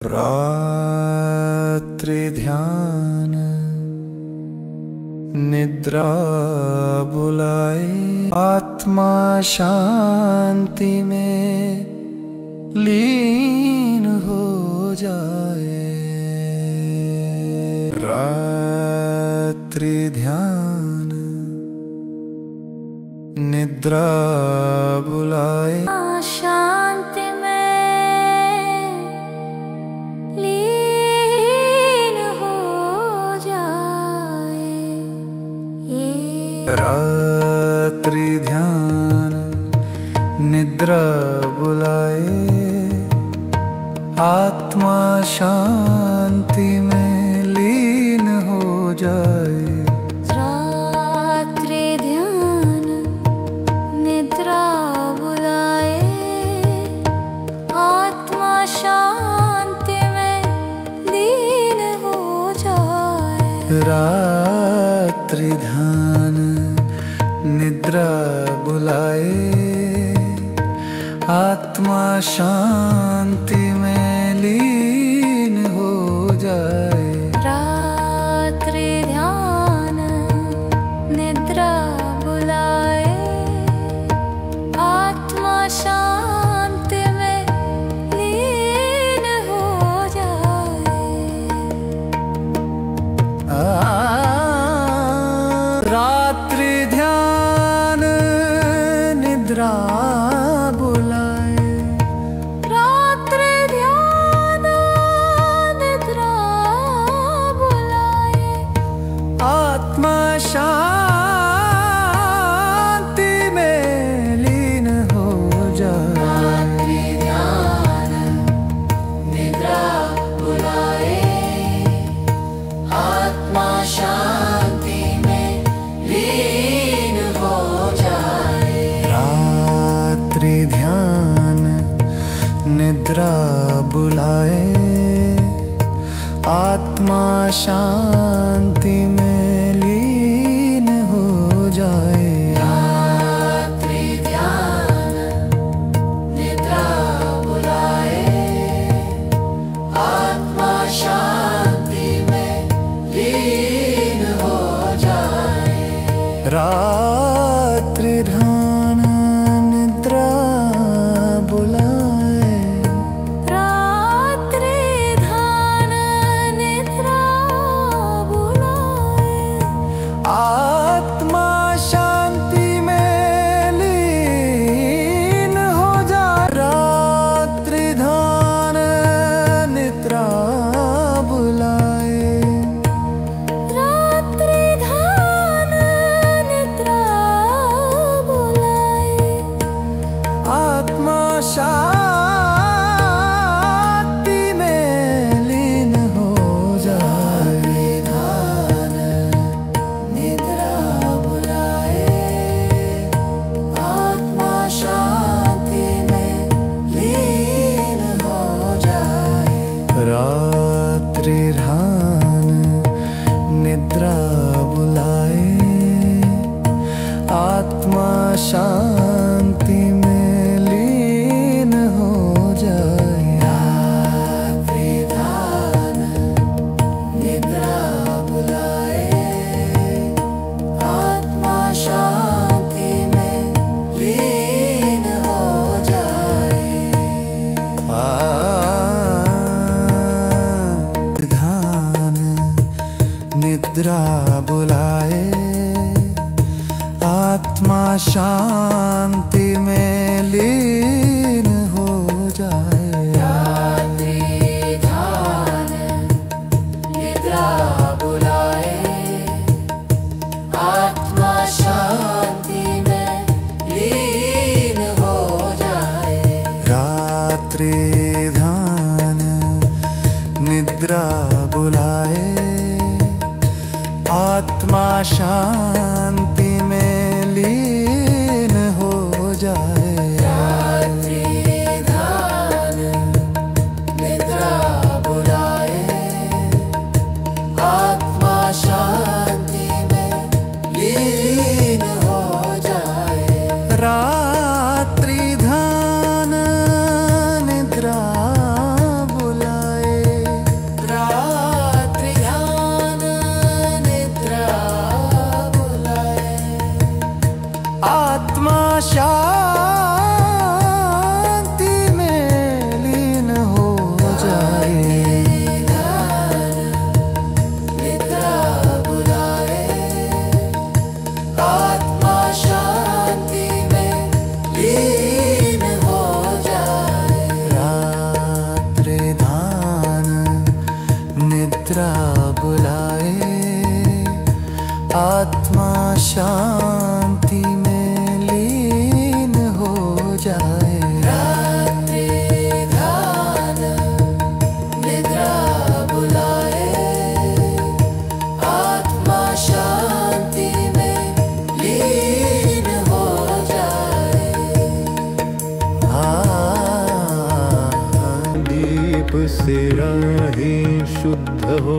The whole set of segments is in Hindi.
रात्रि ध्यान निद्रा बुलाए, आत्मा शांति में लीन हो जाए। रात्रि ध्यान निद्रा बुलाए, शांति में लीन हो जाए। रात्रि ध्यान निद्रा बुलाए, आत्मा शांति में लीन हो जाए। रात्रि ध्यान निद्रा बुलाए, आत्मा शांति में लीन हो जाए। रात्रि ध्यान निद्रा बुलाए, आत्मा शांति में लीन हो जाए। रात्रि ध्यान निद्रा बुलाए, आत्मा शांति में लीन हो जाए। रात्रि ध्यान निद्रा बुलाए, रात्रि ध्यान निद्रा बुलाए, आत्मा शांति में लीन हो जाए। रात्रि ध्यान निद्रा बुलाए, आत्मा शांति में लीन हो जाए। रात्रि ध्यान निद्रा बुलाए, आत्मा शांति में लीन हो जाए। रात्रि ध्यान निद्रा बुलाए, आत्मा शांति में लीन हो जाए। रात्रि ध्यान निद्रा बुलाए, रात्रि ध्यान निद्रा बुलाए, आत्मा शांति में लीन हो जाए। रात्रि ध्यान निद्रा बुलाए, रात्रि ध्यान निद्रा बुलाए, आत्मा शांति में लीन हो जाए। ध्यान निद्रा बुलाए, आत्मा शांति में लीन हो जाए। रात्रि ध्यान निद्रा बुलाए, आत्मा शांति में लीन हो जाए। रात्रि ध्यान निद्रा बुलाए, आत्मा शांति में लीन हो जाए। ध्यान निद्रा बुलाए, आत्मा शांति में लीन हो जाए। रात्रि ध्यान निद्रा बुलाए, आत्मा शांति में लीन हो जाए। रात्रि ध्यान निद्रा बुलाए, आत्मा शांति में लीन हो जाए। रात्रि ध्यान निद्रा बुलाए, आत्मा शांति में लीन हो जाए। रात्रि ध्यान निद्रा बुलाए, निद्रा बुलाए, आत्मा शांति में लीन हो जाए। रात्रि ध्यान निद्रा बुलाए, आत्मा शांति में लीन हो जाए। दीप से राहें शुद्ध हो,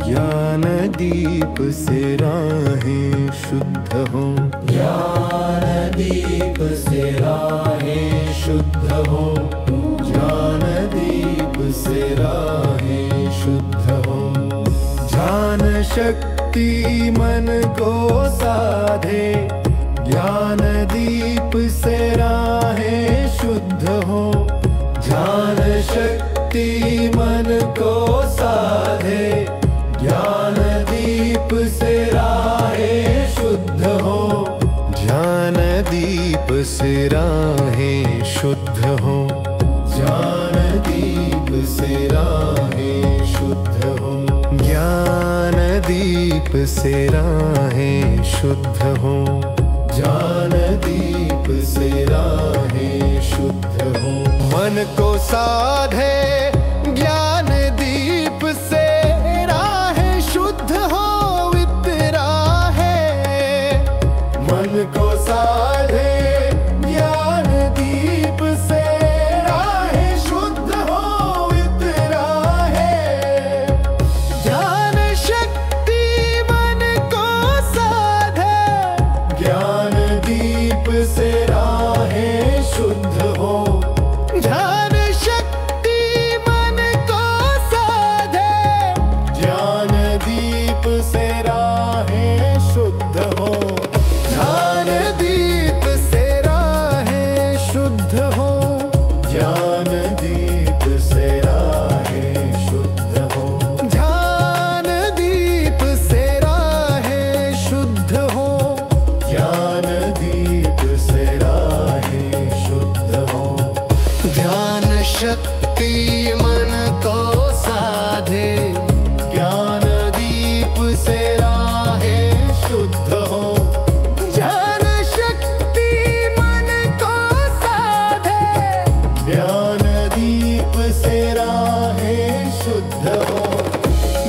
ज्ञान दीप से राहें शुद्ध हो, ज्ञान दीप से राहें शुद्ध हो, ज्ञान दीप से राहें शुद्ध हो। ज्ञान शक्ति मन को साधे, ज्ञान दीप से राहें शुद्ध हो, ज्ञान शक्ति मन को साधे, ज्ञान दीप से राहें शुद्ध हो, ज्ञान दीप से राहें शुद्ध हो, ज्ञान दीप से राहें शुद्ध हो, ज्ञान दीप से राहें शुद्ध हो, ज्ञान दीप से राहें शुद्ध हो। मन को साधे ज्ञान दीप से राहें शुद्ध हो, वितरा है। मन को साधे ज्ञान दीप से राहें शुद्ध हो, वितरा है। ज्ञान शक्ति मन को साधे, ज्ञान दीप से राहें शुद्ध हो, ज्ञान शक्ति मन को साधे, ज्ञान दीप से राहें शुद्ध हो, ज्ञान दीप से राहें शुद्ध हो, ज्ञान दीप से राहें शुद्ध हो, ज्ञान दीप से राहें शुद्ध हो, ज्ञान दीप से राहें शुद्ध हो। ज्ञान शक्ति मन को साधे, ज्ञान दीप से राहें शुद्ध हो, ज्ञान शक्ति मन को साधे, ज्ञान दीप से राहें शुद्ध हो,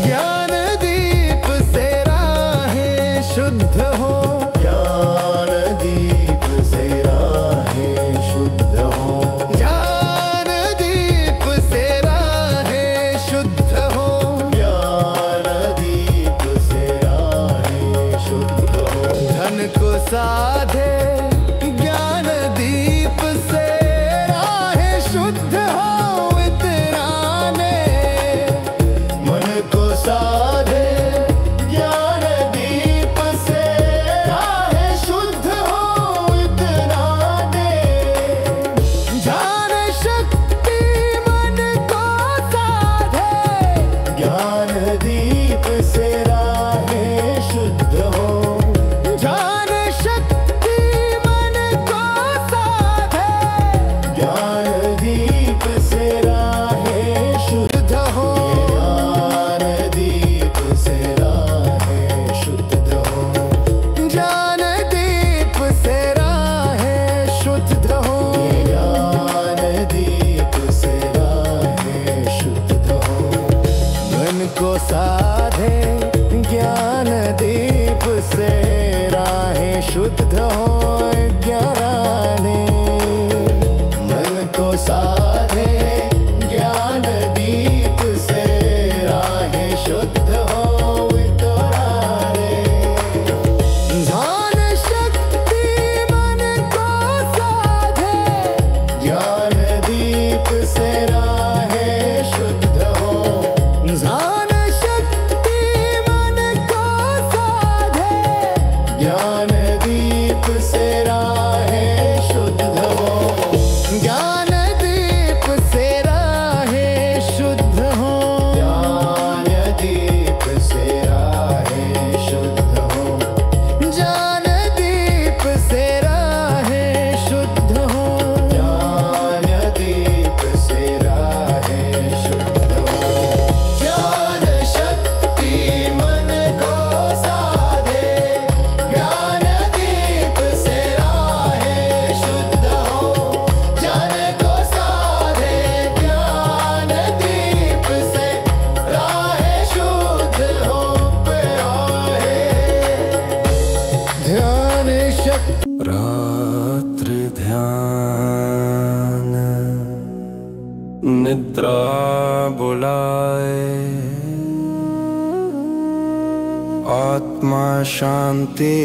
ज्ञान दीप से राहें शुद्ध हो, ज्ञान दीप से राहें शुद्ध हो, ज्ञान दीप से राहें शुद्ध हो, ज्ञान दीप से राहें शुद्ध हो। धन को साधे ज्ञान दीप से राहें शुद्ध हो, वितराने। मन को साधे ज्ञान दीप से राहें शुद्ध हो, वितराने। ज्ञान शक्ति मन को साधे, ज्ञान दीप से राहें शुद्ध हो, ज्ञान शक्ति मन को साधे, ज्ञान दीप से राहें शुद्ध हो, ज्ञान दीप से राहें शुद्ध हो, ज्ञान दीप से राहें शुद्ध हो, ज्ञान दीप से राहें शुद्ध हो। मन को साधे ज्ञान दीप से राहें शुद्ध हो, ज्ञाने। मन को साधे ज्ञान दीप से राहें शुद्ध हो, वितराने। ज्ञान शक्ति मन को साधे, ज्ञान दीप से राहें शुद्ध हो, ज्ञान शक्ति मन को साधे, ज्ञान दीप से राहें बुलाए, आत्मा शांति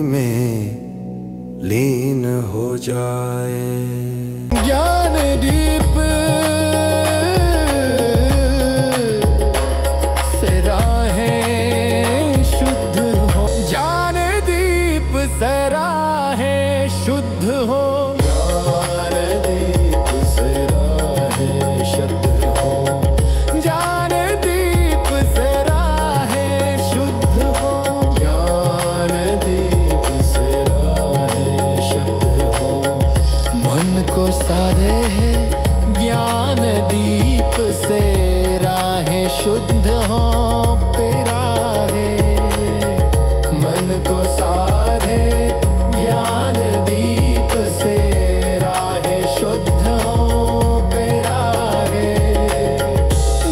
में लीन हो जाए। ज्ञान दीप से राहें शुद्ध हो, ज्ञान दीप से राहें शुद्ध हो, ज्ञान दीप से राहें शुद्ध हो, ज्ञान दीप से राहें शुद्ध हो, ज्ञान दीप से राहें शुद्ध हो। मन को साधे है ज्ञान दीप से राहें शुद्ध हो, पेरा है मन को साधे ज्ञान दीप से राहें शुद्ध हो, पेरा है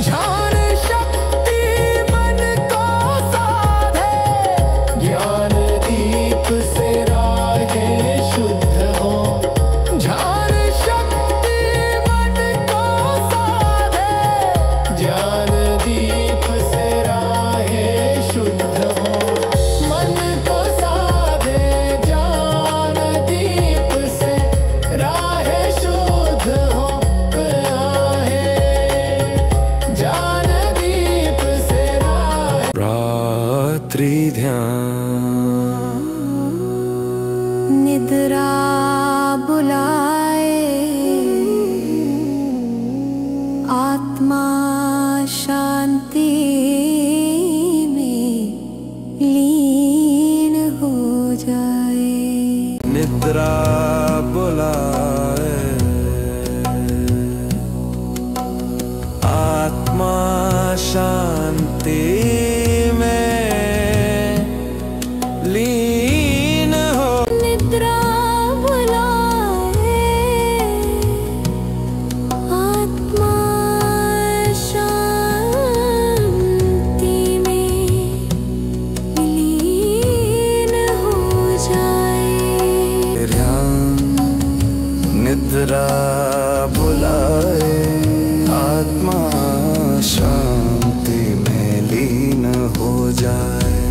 ज्ञान शक्ति मन को साधे, ज्ञान दीप से राहें शुद्ध हो, ज्ञान शक्ति मन को साधे, ज्ञान दीप से राहें शुद्ध हो, मन को साधे ज्ञान दीप से राहें शुद्ध हो, ज्ञान दीप से राहें। रात्रि ध्यान निद्रा बुलाए, आत्मा शांति में लीन हो जाए। निद्रा बुलाए, आत्मा शांति में लीन हो। निद्रा बुलाए, आत्मा शांति में लीन हो जाए। ध्यान निद्रा बुलाए, आत्मा शांति में लीन हो जाए।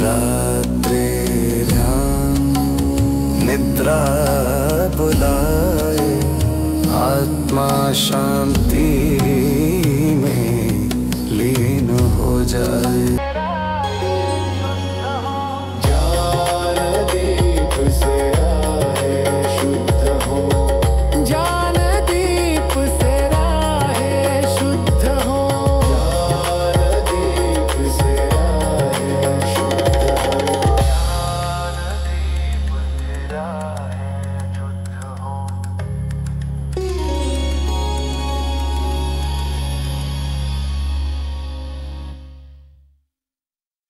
रात्रि ध्यान निद्रा बुलाए, आत्मा शांति में लीन हो जाए। ज्ञान दीप से राहें शुद्ध हो, ज्ञान दीप से राहें शुद्ध हो, ज्ञान दीप से राहें शुद्ध हो, ज्ञान दीप से राहें शुद्ध हो।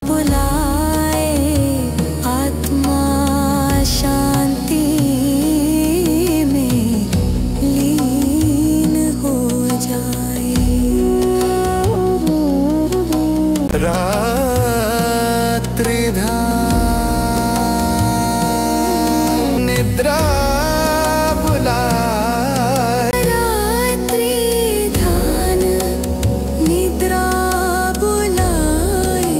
बुलाए, आत्मा शांति में लीन हो जाए। रात्रि ध्यान निद्रा बुलाए, रात्रि ध्यान निद्रा बुलाए,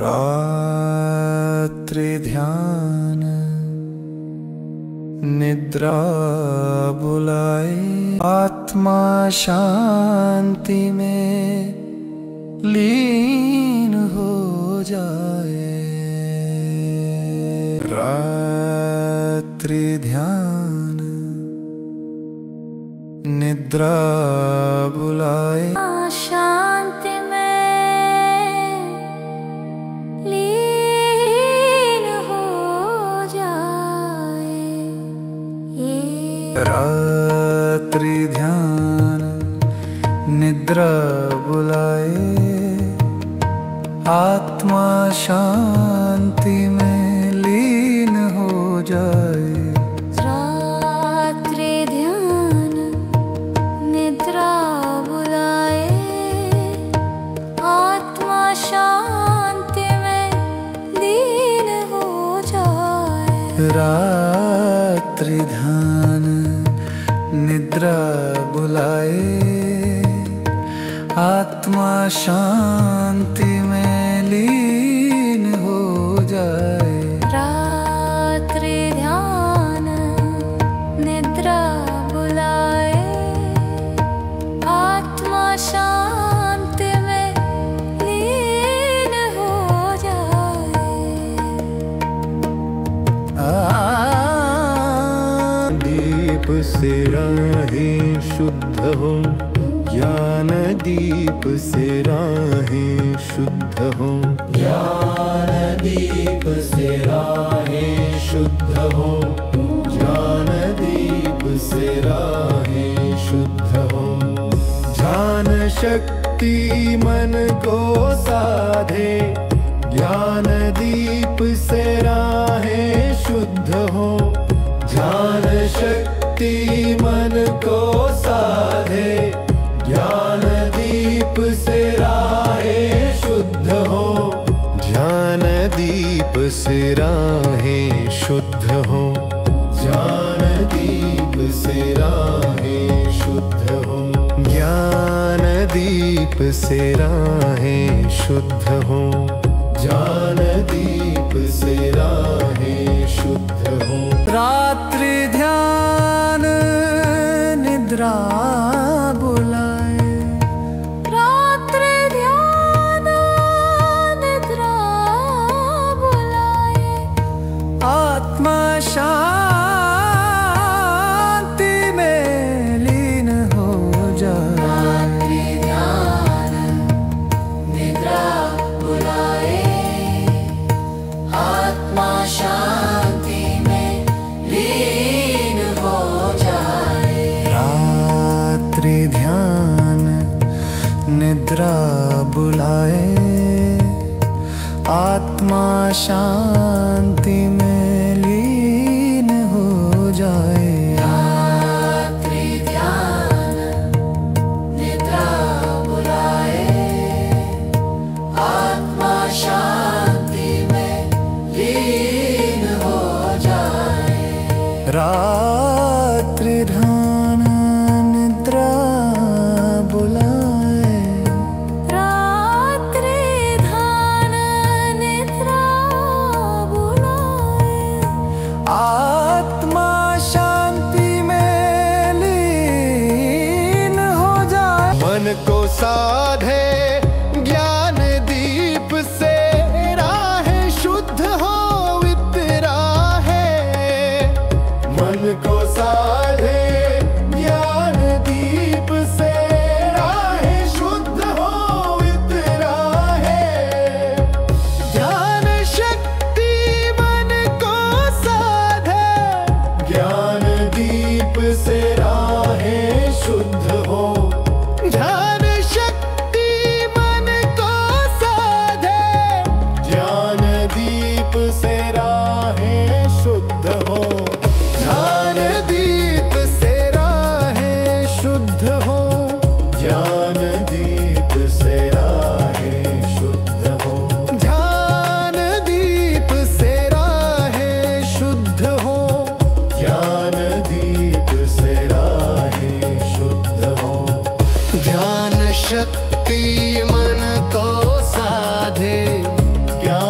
रात्रि ध्यान निद्रा बुलाए, आत्मा शांति में लीन हो जाए। रात्रि ध्यान निद्रा बुलाए, शांति में लीन हो जाए। रात्रि ध्यान निद्रा बुलाए, आत्मा शांति में लीन हो जाए। रात्रि ध्यान निद्रा बुलाए, आत्मा शांति में लीन हो जाए। रात्रि ध्यान निद्रा बुलाए, आत्मा शांति में लीन हो जाए। रात्रि ध्यान निद्रा बुलाए, आत्मा शांति में लीन हो जाए। दीप से राहें शुद्ध हो, ज्ञान दीप से राहें शुद्ध हो। ज्ञान दीप से राहें शुद्ध हो, ज्ञान दीप से राहें शुद्ध हो। ज्ञान शक्ति मन को साधे, ज्ञान दीप से राहें शुद्ध हो। ज्ञान शक्ति मन को साधे, ज्ञान दीप से राहें शुद्ध हो। ज्ञान दीप से राहें शुद्ध हो। ज्ञान दीप से राहें शुद्ध हो। ज्ञान दीप से राहें शुद्ध हो। ज्ञान दीप से राहें शुद्ध हो। रात्रि ध्यान निद्रा बुलाए, रात्रि ध्यान निद्रा बुलाए, आत्मा शांति में लीन हो जाए। ध्यान निद्रा बुलाए, आत्मा शांति में लीन हो जाए। रात्रि ध्यान निद्रा बुलाए, आत्मा शांति में लीन हो जाए। रात्रि ध्यान निद्रा बुलाए, आत्मा शांति में लीन हो जाए। रात्रि ध्यान निद्रा बुलाए, रात्रि ध्यान निद्रा बुलाए, आत्मा शांति में लीन हो जाए। मन को साधे ज्ञान दीप से राहें शुद्ध हो वितरा है। मन को साधे ज्ञान दीप से राहें शुद्ध हो वितरा है। ज्ञान शक्ति मन को साधे, ज्ञान दीप से राहें शुद्ध हो। ज्ञान शक्ति मन को साधे, ज्ञान दीप से राहें शुद्ध हो। ज्ञान दीप से राहें शुद्ध हो। ज्ञान दीप से राहें शुद्ध हो। ज्ञान दीप से राहें शुद्ध हो। ज्ञान दीप से राहें शुद्ध हो। ज्ञान शक्ति मन को साधे, ज्ञान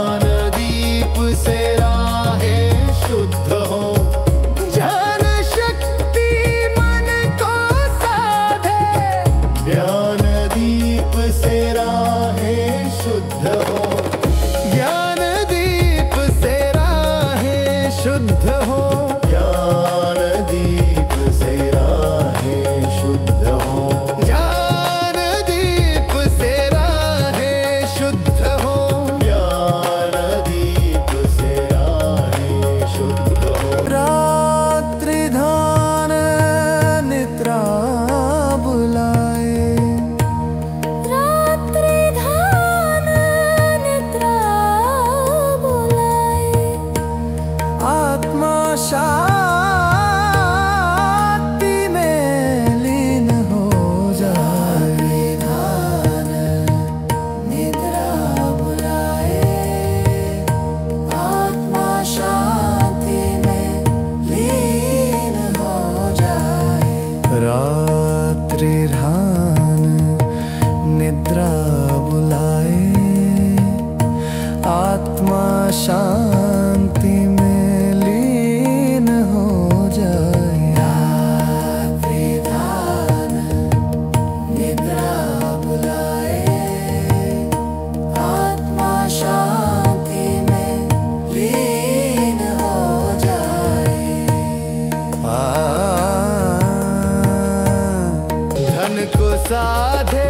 साधे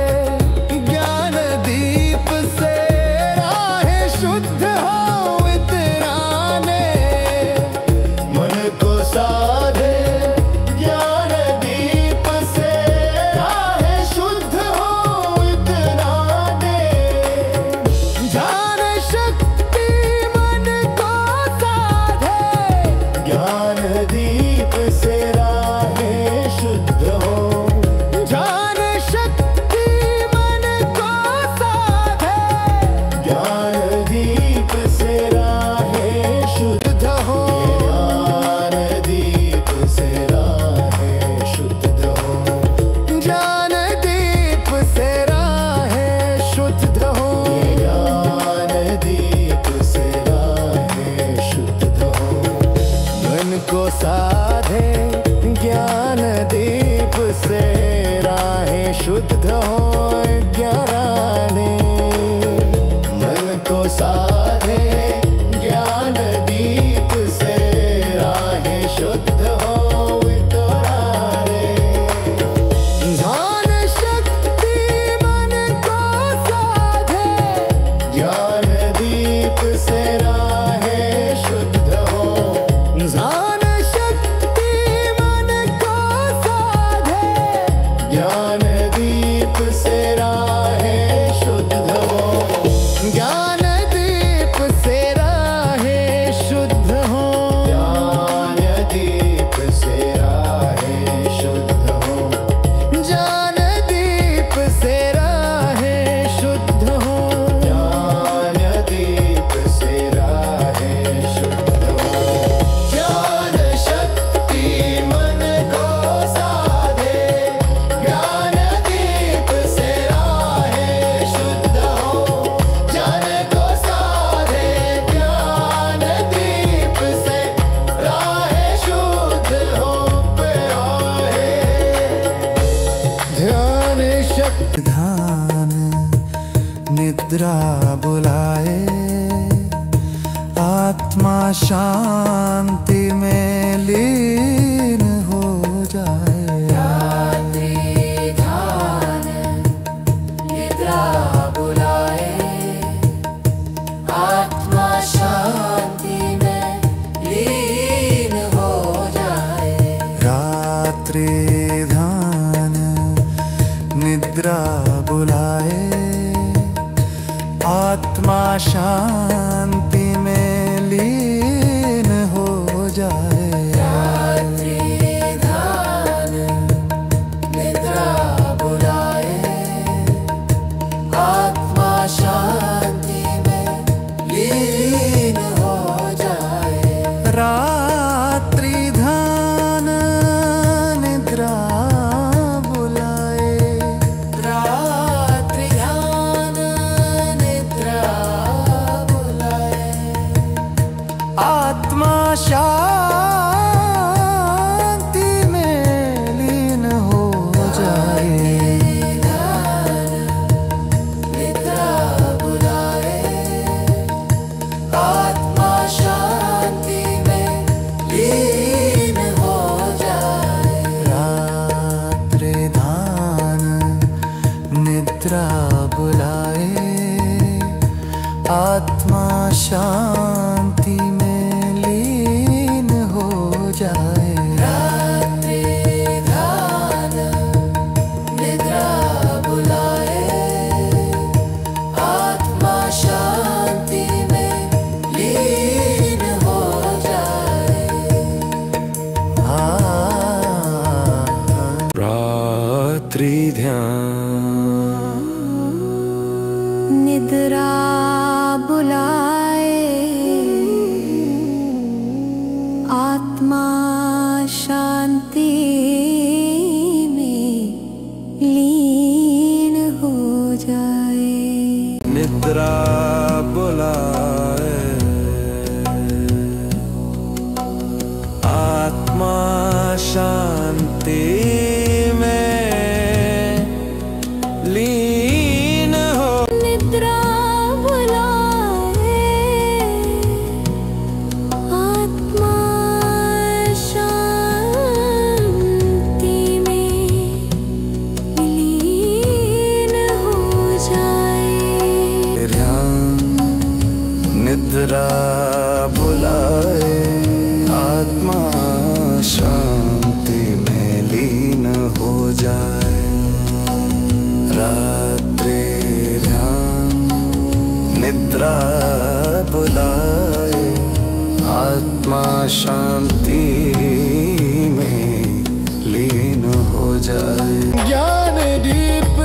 ज्ञान दीप से राहें शुद्ध हो इतराने। मन को साधे ज्ञान दीप से राहें शुद्ध हो इतराने। ध्यान शक्ति मन को साधे ज्ञान दीप से राहें शुद्ध हो। ध्यान शक्ति मन को साधे ज्ञान दीप से राहें शुद्ध हो। ज्ञान दीप से राहें शुद्ध हो। ज्ञान दीप से राहें शुद्ध हो। ज्ञान दीप से राहें शुद्ध हो। मन को साधे ज्ञान दीप से राहें शुद्ध हो ज्ञाने। मन को साधे ज्ञान दीप से राहें शुद्ध हो इतराने। ध्यान शक्ति मन को साधे ज्ञान दीप से राहें शुद्ध हो। ध्यान शक्ति मन को साधे ज्ञान दीप से राहें शुद्ध हो। ज्ञान दीप से राहें शुद्ध हो। ज्ञान दीप से राहें शुद्ध हो। ज्ञान दीप से राहें शुद्ध हो। ज्ञान दीप से राहें शुद्ध हो। ज्ञान शक्ति मन को साधे ज्ञान दीप से राहें शुद्ध हो। ज्ञान को साधे ज्ञान दीप से राहें शुद्ध हो प्यारे। ध्यान शक्ति ध्यान निद्रा बुलाए, आत्मा शांति में लीन हो जाए। रात्रि ध्यान निद्रा बुलाए, आत्मा शांति में लीन हो जाए। रात्रि ध्यान निद्रा बुलाए, आत्मा शांति में लीन हो जाए। रात्रि ध्यान निद्रा बुलाए, आत्मा शांति में लीन हो जाए। रात्रि ध्यान निद्रा बुलाए, रात्रि ध्यान निद्रा बुलाए, आत्मा शांति में लीन हो जाए। निद्रा बुलाए, आत्मा शांति में लीन हो जाए। रात्रि ध्यान निद्रा बुलाए, आत्मा शांति में लीन हो जाए। रात्रि ध्यान निद्रा बुलाए, आत्मा शांति में लीन हो जाए। रात्रि ध्यान निद्रा बुलाए, आत्मा शांति में लीन हो जाए। निद्रा बुलाए, आत्मा शांति में लीन हो। निद्रा बुलाए, जाए। रात्रि ध्यान निद्रा बुलाए, आत्मा शांति में लीन हो जाए। ज्ञान दीप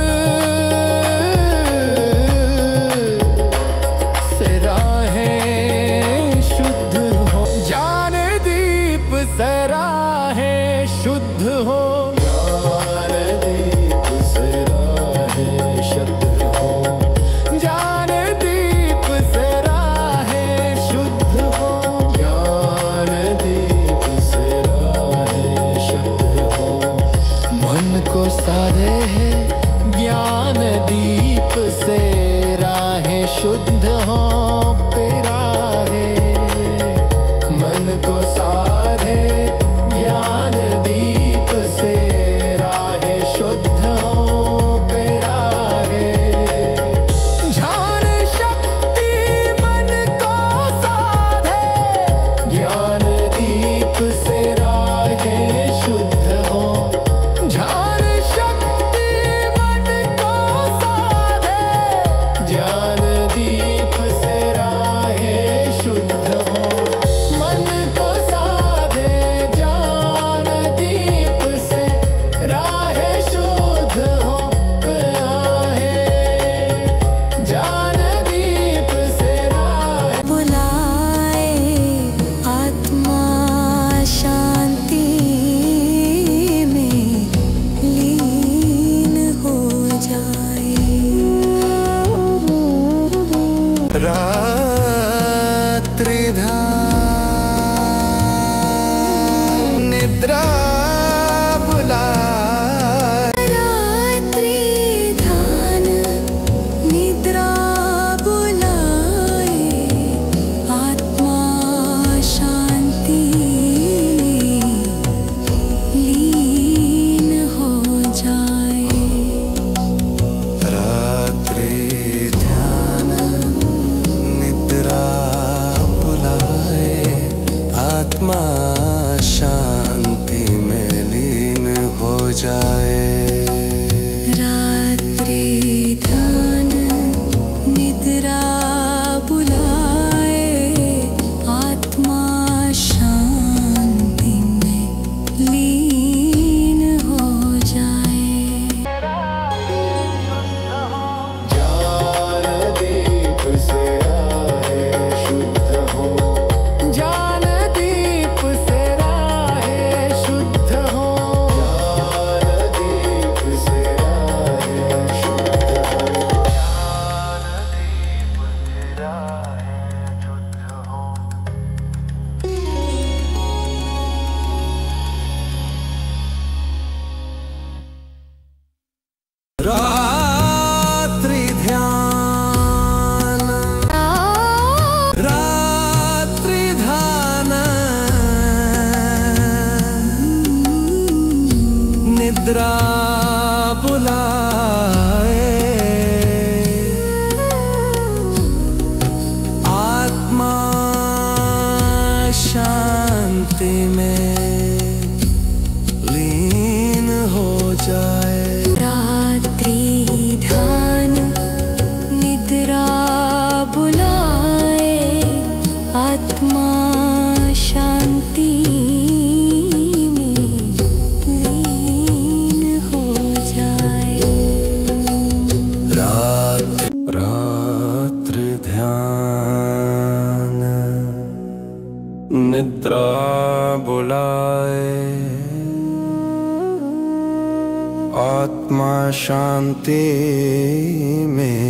से राहें शुद्ध हो, ज्ञान दीप से राहें शुद्ध हो, ज्ञान दीप से राहें शुद्ध हो, ज्ञान दीप से राहें शुद्ध हो, ज्ञान दीप से राहें शुद्ध हो। मन को साधे है ज्ञान दीप से राहें शुद्ध हो, पेरा है मन को साधे ज्ञान दीप से राहें शुद्ध हो, पेरा है ज्ञान शक्ति मन को साधे, ज्ञान दीप से राहें शुद्ध हो, ज्ञान शक्ति मन को साधे, ज्ञान दीप से राहें शुद्ध हो। मन को साधे ज्ञान दीप से राहें शुद्ध हो, राहें ज्ञान दीप से राहें बुलाए, आत्मा शांति में लीन हो जाए। रात्रि ध्यान निद्रा बुलाए, रात्रि ध्यान निद्रा बुलाए, आत्मा शांति में लीन हो जाए। रात्रि ध्यान निद्रा बुलाए, आत्मा शांति में लीन हो जाए। रात्रि ध्यान निद्रा बुलाए, आत्मा शांति में लीन हो जाए। ज्ञान दीप से राहें शुद्ध हो, ज्ञान दीप से राहें शुद्ध हो, ज्ञान दीप से राहें शुद्ध हो, ज्ञान दीप से राहें शुद्ध हो। रात्रि ध्यान रात्रि ध्यान निद्रा बुलाए, आत्मा शांति में लीन हो जाए। रात्रि ध्यान निद्रा बुलाए, आत्मा शांति में लीन हो जाए। रात्रि ध्यान निद्रा बुलाए, आत्मा शांति में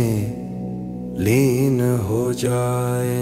लीन हो जाए।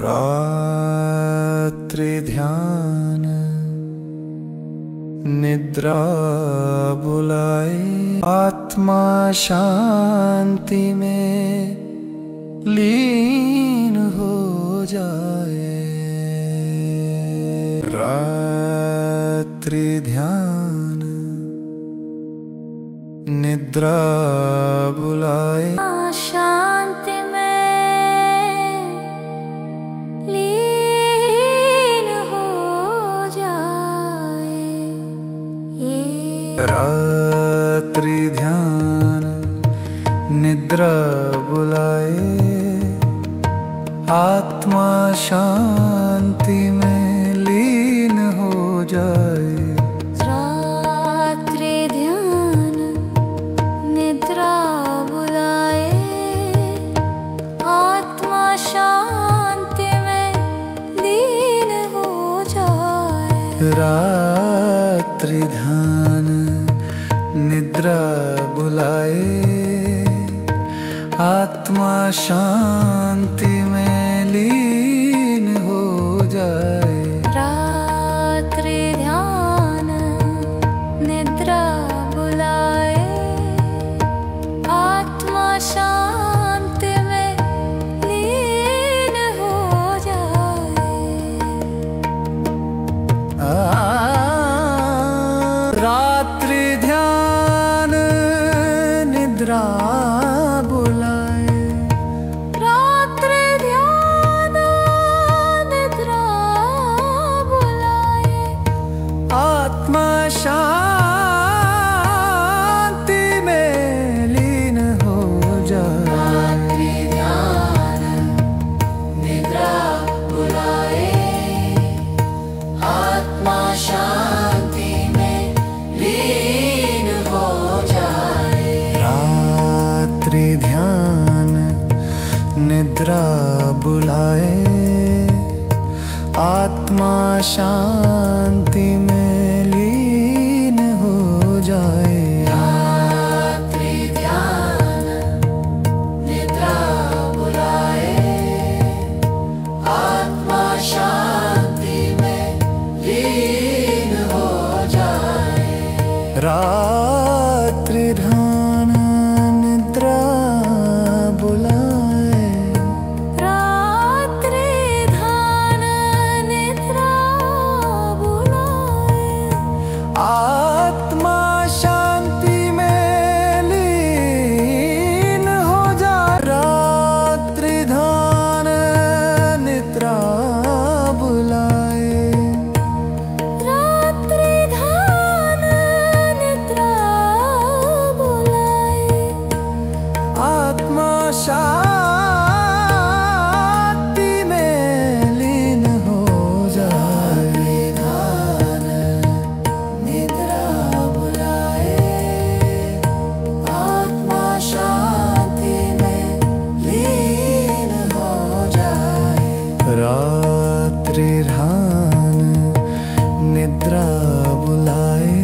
रात्रि ध्यान निद्रा बुलाए, आत्मा शांति में लीन हो जाए। रात्रि ध्यान निद्रा बुलाए, शांति में लीन हो जाए। रात्रि ध्यान निद्रा बुलाए, आत्मा शांति में लीन हो जाए। रात्रि ध्यान निद्रा बुलाए, आत्मा शांति में लीन हो जाए। रात्रि ध्यान निद्रा बुलाए, आत्मा शांति में लीन हो जाए। रात्रि ध्यान निद्रा बुलाए, आत्मा शांति में लीन हो जाए। रात्रि ध्यान निद्रा बुलाए, रात्रि ध्यान निद्रा बुलाए, आत्मा शांति में लीन हो जाए। ध्यान निद्रा बुलाए, आत्मा शांति में लीन हो जाए। रात्रि ध्यान निद्रा बुलाए, आत्मा शांति में लीन हो जाए। रात्रि ध्यान निद्रा बुलाए, आत्मा शांति में लीन हो जाए। रात्रि ध्यान निद्रा बुलाए, रात्रि ध्यान निद्रा बुलाए, आत्मा शांति में लीन हो जाए। रात्रि ध्यान निद्रा बुलाए, रात्रि ध्यान निद्रा बुलाए, आत्मा शांति में लीन हो जाए। निद्रा बुलाए, आत्मा शांति में लीन हो जाए। रात्रि ध्यान निद्रा बुलाए,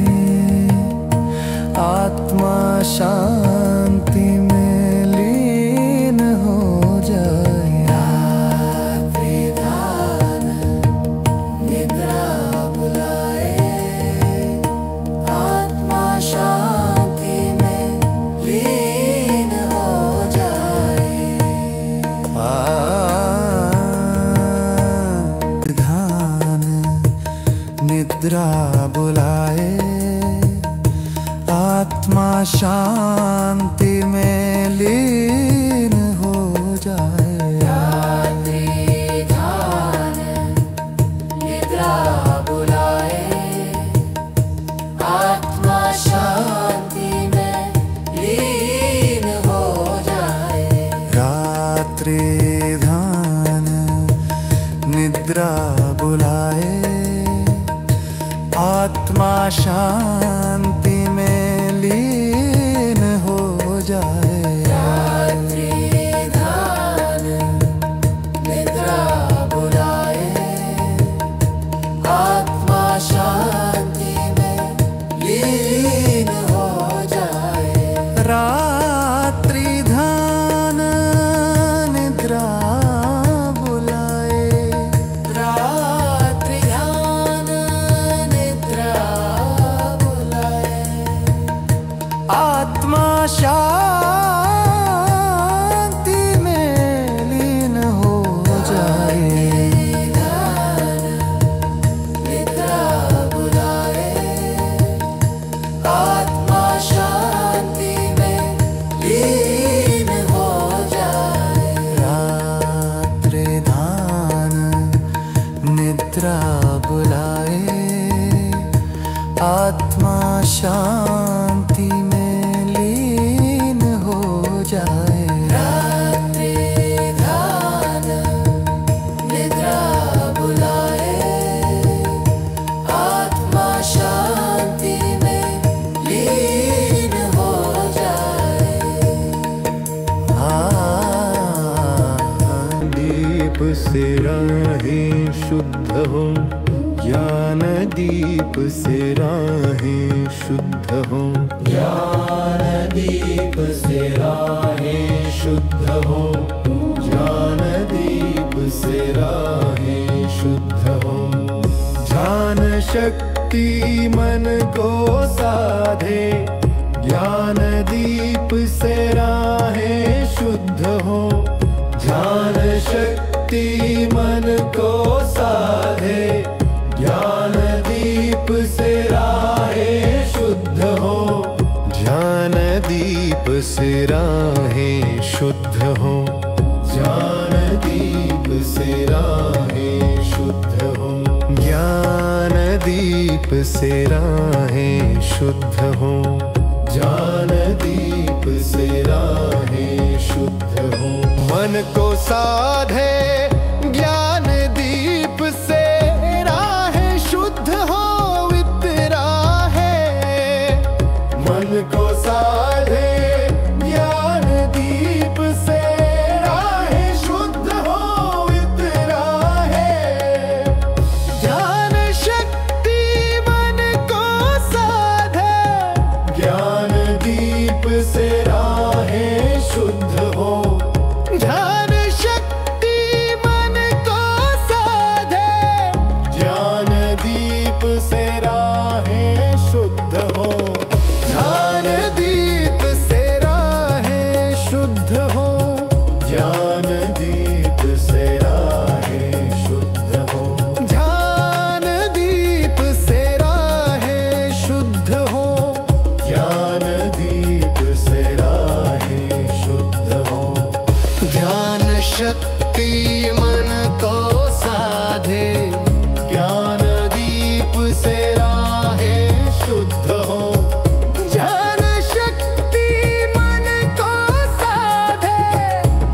आत्मा शांति में लीन हो जाए। रात्रि ध्यान निद्रा बुलाए, आत्मा शांति में लीन हो जाए। ध्यान निद्रा बुलाए, आत्मा शांति में लीन हो जाए। रात्रि ध्यान निद्रा बुलाए, आत्मा शांति में लीन हो जाए। रात्रि ध्यान निद्रा बुलाए, आत्मा शांति में लीन हो जाए। रात्रि ध्यान निद्रा बुलाए, आत्मा शांति में लीन हो जाए। रात्रि ध्यान निद्रा बुलाए, शांति में लीन हो जाए। रात्रि ध्यान निद्रा बुलाए, आत्मा शांति में लीन हो जाए। दीप से राहें शुद्ध हो, ज्ञान दीप से राहें शुद्ध हो। ज्ञान दीप से राहें शुद्ध हो, ज्ञान दीप से राहें शुद्ध हो। ध्यान शक्ति मन को साधे, ज्ञान दीप से राहें शुद्ध हो। ध्यान शक्ति मन को साधे, ज्ञान दीप से राहें शुद्ध हो। ज्ञान दीप से राहें शुद्ध हो। ज्ञान दीप से राहें शुद्ध हो। ज्ञान दीप से राहें शुद्ध हो। ज्ञान दीप से राहें शुद्ध हो। मन को साधे, ज्ञान दीप से राहें शुद्ध हो वितरा है। मन को साधे, ज्ञान दीप से राहें शुद्ध हो वितरा है। ज्ञान शक्ति मन को साधे, ज्ञान दीप से राहें शुद्ध हो। ध्यान शक्ति मन को साधे, ज्ञान दीप से राहें शुद्ध हो। ध्यान दीप से राहें शुद्ध हो। ज्ञान दीप से राहें शुद्ध हो। ध्यान दीप से राहें शुद्ध हो। ज्ञान दीप से राहें शुद्ध हो। ध्यान शक्ति मन को साधे, ज्ञान दीप से राहें शुद्ध हो। ध्यान शक्ति मन को साधे,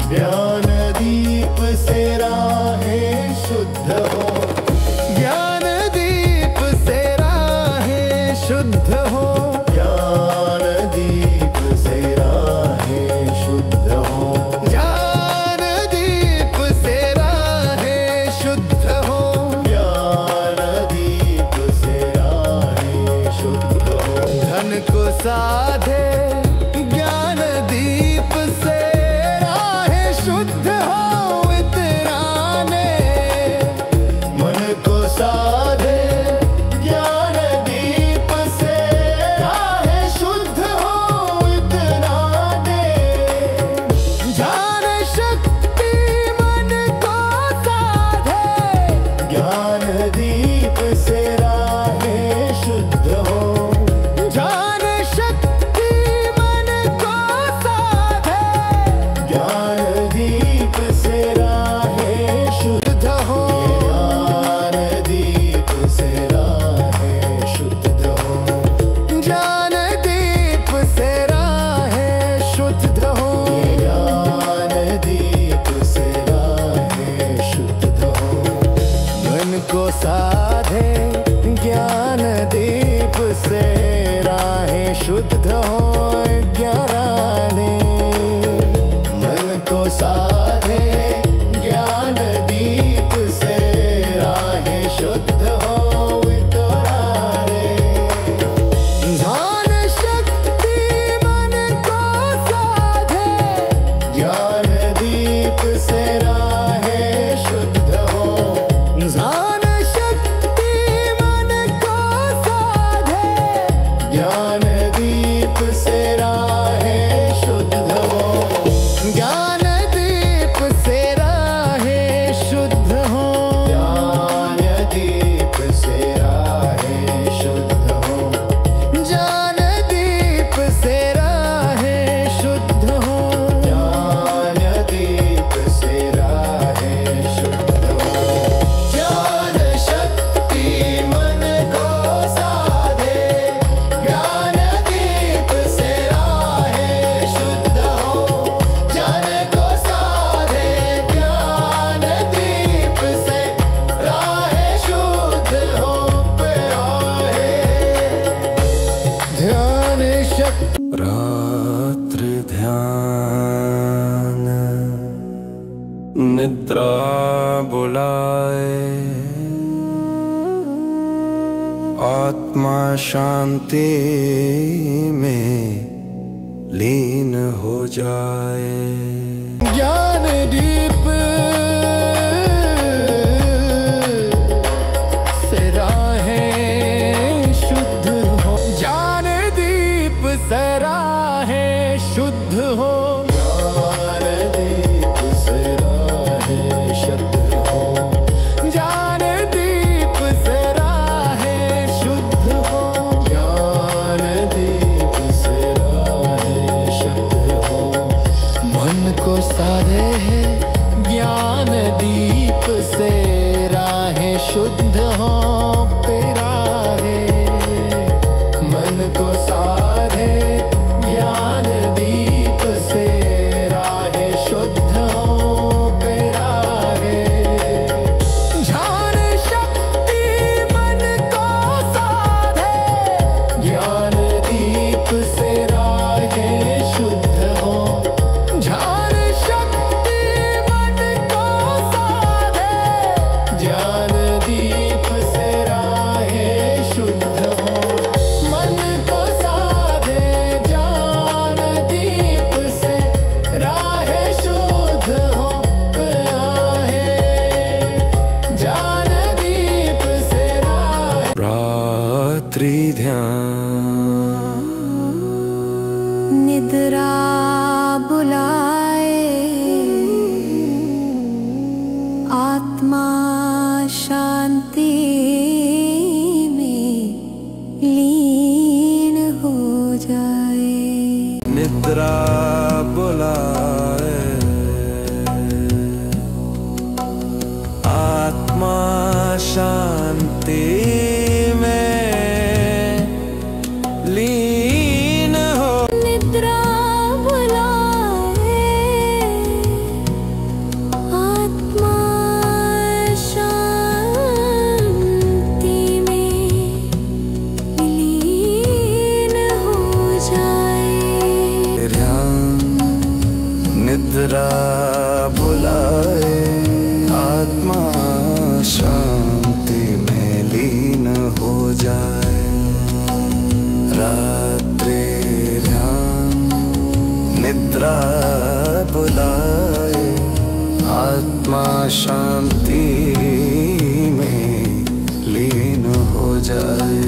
ज्ञान दीप से राहें शुद्ध हो। ज्ञान दीप से राहें शुद्ध हो। ज्ञान दीप से राहें शुद्ध हो। ज्ञान दीप से राहें शुद्ध हो। ज्ञान दीप से राहें शुद्ध हो। धन को साधे, ज्ञान दीप से राहें शुद्ध हो इतराने। मन को साधे, ज्ञान दीप से राहें शुद्ध हो इतराने। ध्यान शक्ति मन को साधे, ज्ञान दीप से राहें शुद्ध हो। ध्यान शक्ति मन को साधे, ज्ञान दीप से राहें शुद्ध हो। ज्ञान दीप से राहें शुद्ध हो। ज्ञान दीप से राहें शुद्ध हो। ज्ञान दीप से राहें शुद्ध हो। मन को साधे, ज्ञान दीप से राहें शुद्ध हो ज्ञाने। मन को साधे, ज्ञान दीप से राहें शुद्ध हो वितराने। ध्यान शक्ति मन को साधे, ज्ञान दीप से राहें शुद्ध हो। ध्यान शक्ति मन को साधे, ज्ञान दीप से राहें शुद्ध हो। ज्ञान दीप निद्रा बुलाए, आत्मा शांति में लीन हो जाए। ज्ञान दीप से राहें शुद्ध हो, ज्ञान दीप से राहें शुद्ध हो, ज्ञान दीप से राहें शुद्ध हो, ज्ञान दीप से राहें शुद्ध हो, ज्ञान दीप से राहें शुद्ध हो। मन को साधे है ज्ञान दीप से राहें शुद्ध हो पेराहे, मन को साधे ज्ञान दीप से राहें शुद्ध हो पेराहे। ध्यान शक्ति मन को साधे ज्ञान दीप से राहें शुद्ध हो, ध्यान शक्ति मन को साधे ज्ञान दीप से राहें शुद्ध हो, मन को साधे ज्ञान दीप से राहें शुद्ध हो राहे, ज्ञान दीप से राहें। रात्रि ध्यान निद्रा बुलाए, आत्मा शांति में लीन हो जाए। निद्रा बुलाए, आत्मा शांति में लीन हो। निद्रा बुलाए, आत्मा शांति में लीन हो जाए। ध्यान निद्रा बुलाए, आत्मा शांति में लीन हो जाए। रात्रि ध्यान निद्रा बुलाए, आत्मा शांति में लीन हो जाए।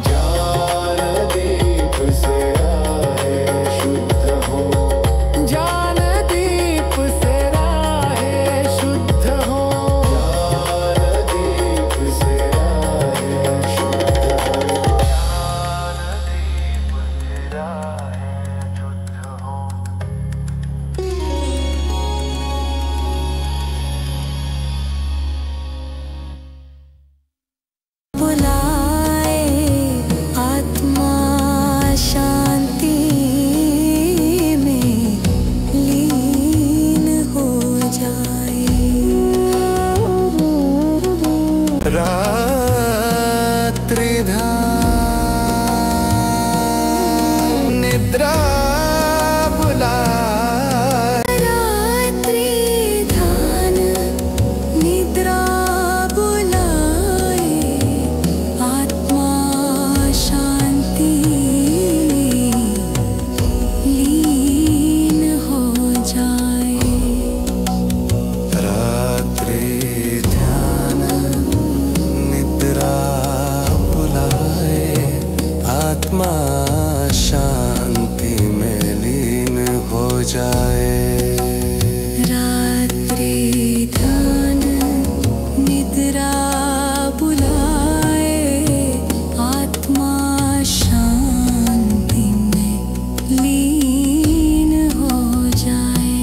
ज्ञान दीप से राहें शुद्ध हो, ज्ञान दीप से राहें शुद्ध हो, ज्ञान दीप से राहें शुद्ध हो, ज्ञान दीप से राहें शुद्ध हो। बुलाए, आत्मा शांति में लीन हो जाए। रात्रि ध्यान निद्रा बुलाए, रात्रि ध्यान निद्रा बुलाए, आत्मा शांति में लीन हो जाए। रात्रि ध्यान निद्रा बुलाए, आत्मा शांति में लीन हो जाए। रात्रि ध्यान निद्रा बुलाए, आत्मा शांति में लीन हो जाए।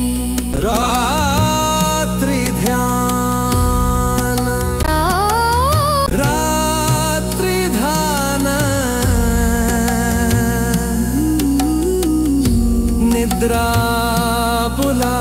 रात्रि ध्यान रात्रि ध्यान निद्रा बुला